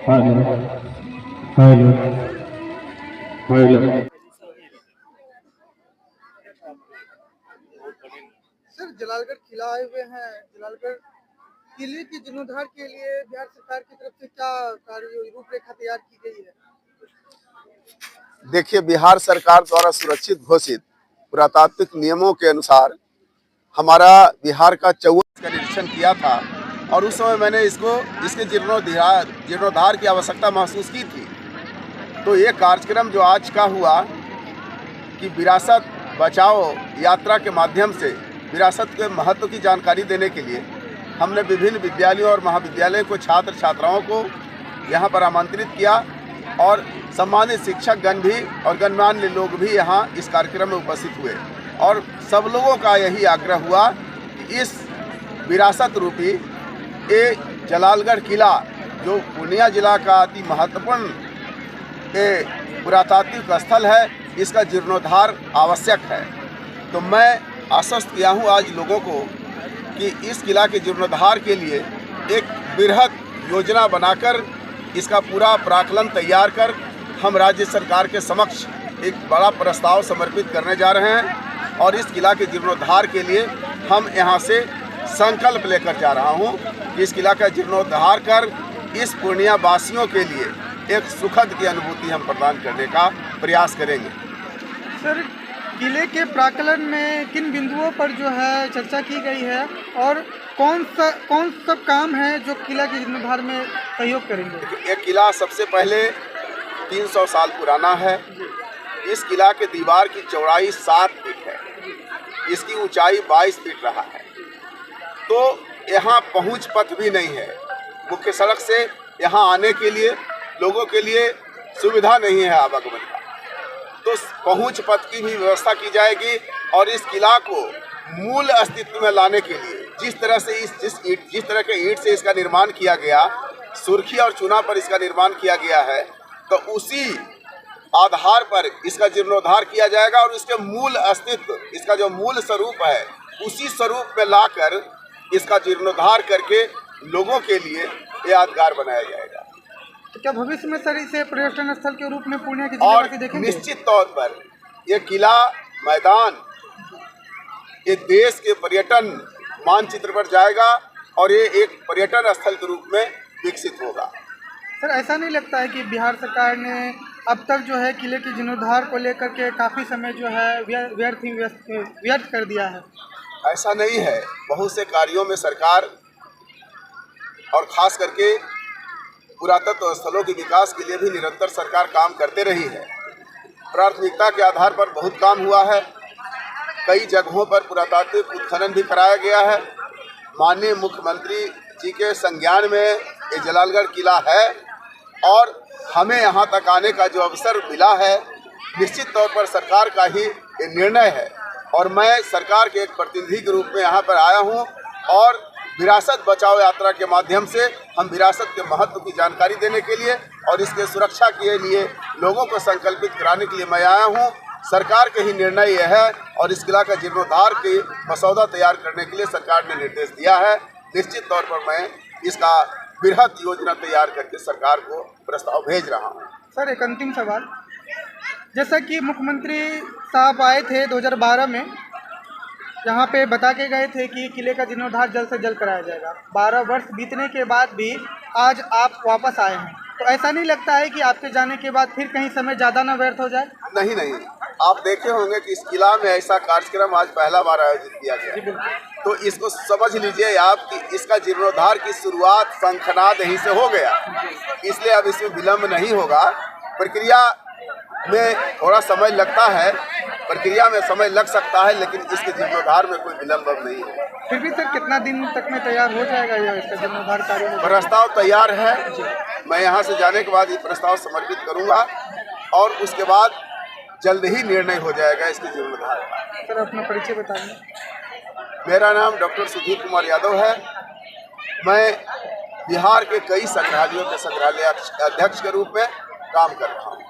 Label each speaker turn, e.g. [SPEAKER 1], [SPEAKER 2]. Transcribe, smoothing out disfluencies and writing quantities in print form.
[SPEAKER 1] Hello hello hello.
[SPEAKER 2] Sir Jalalgarh किला आए हुए हैं। जलालगढ़ किले के जीर्णोद्धार के लिए बिहार सरकार की तरफ से क्या कार्य रूपरेखा तैयार की गई है?
[SPEAKER 3] देखिए, बिहार सरकार द्वारा सुरक्षित घोषित पुरातात्विक नियमों के अनुसार हमारा बिहार का 54 का निरीक्षण किया था और उस समय मैंने इसके जीर्णोद्धार की आवश्यकता महसूस की थी। तो ये कार्यक्रम जो आज का हुआ कि विरासत बचाओ यात्रा के माध्यम से विरासत के महत्व की जानकारी देने के लिए हमने विभिन्न विद्यालयों और महाविद्यालयों को छात्र छात्राओं को यहाँ पर आमंत्रित किया और सम्मानित शिक्षकगण भी और गणमान्य लोग भी यहाँ इस कार्यक्रम में उपस्थित हुए और सब लोगों का यही आग्रह हुआ कि इस विरासत रूपी ये जलालगढ़ किला जो पूर्णिया जिला का अति महत्वपूर्ण पुरातात्विक स्थल है, इसका जीर्णोद्धार आवश्यक है। तो मैं आश्वस्त किया हूँ आज लोगों को कि इस किला के जीर्णोद्धार के लिए एक बृहद योजना बनाकर इसका पूरा प्राक्कलन तैयार कर हम राज्य सरकार के समक्ष एक बड़ा प्रस्ताव समर्पित करने जा रहे हैं और इस किला के जीर्णोद्धार के लिए हम यहाँ से संकल्प लेकर जा रहा हूँ कि इस किला का जीर्णोद्धार कर इस पूर्णिया वासियों के लिए एक सुखद की अनुभूति हम प्रदान करने का प्रयास करेंगे।
[SPEAKER 2] सर किले के प्राक्कलन में किन बिंदुओं पर जो है चर्चा की गई है और कौन सब काम है जो किला के जीर्णोद्धार में सहयोग करेंगे?
[SPEAKER 3] ये किला सबसे पहले 300 साल पुराना है। इस किला के दीवार की चौड़ाई 7 फीट है, इसकी ऊंचाई 22 फीट रहा है। तो यहाँ पहुँच पथ भी नहीं है, मुख्य सड़क से यहाँ आने के लिए लोगों के लिए सुविधा नहीं है आवागमन का। तो पहुँच पथ की भी व्यवस्था की जाएगी और इस किला को मूल अस्तित्व में लाने के लिए जिस तरह से जिस तरह के ईंट से इसका निर्माण किया गया, सुर्खी और चूना पर इसका निर्माण किया गया है, तो उसी आधार पर इसका जीर्णोद्धार किया जाएगा और इसके मूल अस्तित्व, इसका जो मूल स्वरूप है, उसी स्वरूप में लाकर इसका जीर्णोद्धार करके लोगों के लिए यादगार बनाया जाएगा।
[SPEAKER 2] तो क्या भविष्य में सर इसे पर्यटन स्थल के रूप में पूर्णिया की
[SPEAKER 3] और
[SPEAKER 2] देखेंगे?
[SPEAKER 3] निश्चित तौर पर ये किला मैदान ये देश के पर्यटन मानचित्र पर जाएगा और ये एक पर्यटन स्थल के रूप में विकसित होगा।
[SPEAKER 2] सर ऐसा नहीं लगता है कि बिहार सरकार ने अब तक जो है किले के जीर्णोद्धार को लेकर के काफ़ी समय जो है व्यर्थ कर दिया है?
[SPEAKER 3] ऐसा नहीं है, बहुत से कार्यों में सरकार और खास करके पुरातत्व स्थलों के विकास के लिए भी निरंतर सरकार काम करते रही है। प्राथमिकता के आधार पर बहुत काम हुआ है। कई जगहों पर पुरातात्विक उत्खनन भी कराया गया है। माननीय मुख्यमंत्री जी के संज्ञान में ये जलालगढ़ किला है और हमें यहाँ तक आने का जो अवसर मिला है, निश्चित तौर पर सरकार का ही ये निर्णय है और मैं सरकार के एक प्रतिनिधि के रूप में यहाँ पर आया हूँ और विरासत बचाओ यात्रा के माध्यम से हम विरासत के महत्व की जानकारी देने के लिए और इसके सुरक्षा के लिए लोगों को संकल्पित कराने के लिए मैं आया हूँ। सरकार के ही निर्णय यह है और इस किला का जीर्णोद्धार के मसौदा तैयार करने के लिए सरकार ने निर्देश दिया है। निश्चित तौर पर मैं इसका बृहद योजना तैयार करके सरकार को प्रस्ताव भेज रहा हूँ।
[SPEAKER 2] सर एक अंतिम सवाल, जैसा कि मुख्यमंत्री साहब आए थे 2012 में, यहाँ पे बता के गए थे कि किले का जीर्णोद्धार जल्द से जल्द कराया जाएगा। 12 वर्ष बीतने के बाद भी आज आप वापस आए हैं, तो ऐसा नहीं लगता है कि आपके जाने के बाद फिर कहीं समय ज़्यादा ना व्यर्थ हो जाए? नहीं,
[SPEAKER 3] आप देखे होंगे कि इस किला में ऐसा कार्यक्रम आज पहला बार आयोजित किया गया, तो इसको समझ लीजिए आप कि इसका जीर्णोद्धार की शुरुआत शंखनाद यहीं से हो गया, इसलिए अब इसमें विलम्ब नहीं होगा। प्रक्रिया में थोड़ा समय लगता है, प्रक्रिया में समय लग सकता है, लेकिन इसके जीर्णोद्धार में कोई विलम्ब अब नहीं है।
[SPEAKER 2] फिर भी सर कितना दिन तक में तैयार हो जाएगा यह इसका जीर्णोद्धार कार्य?
[SPEAKER 3] प्रस्ताव तैयार है, मैं यहाँ से जाने के बाद ये प्रस्ताव समर्पित करूँगा और उसके बाद जल्द ही निर्णय हो जाएगा इसके जीर्णोद्धार का।
[SPEAKER 2] सर अपना परिचय बताइए।
[SPEAKER 3] मेरा नाम डॉक्टर सुधीर कुमार यादव है। मैं बिहार के कई संग्रहालयों के संग्रहालय अध्यक्ष के रूप में काम कर रहा हूँ।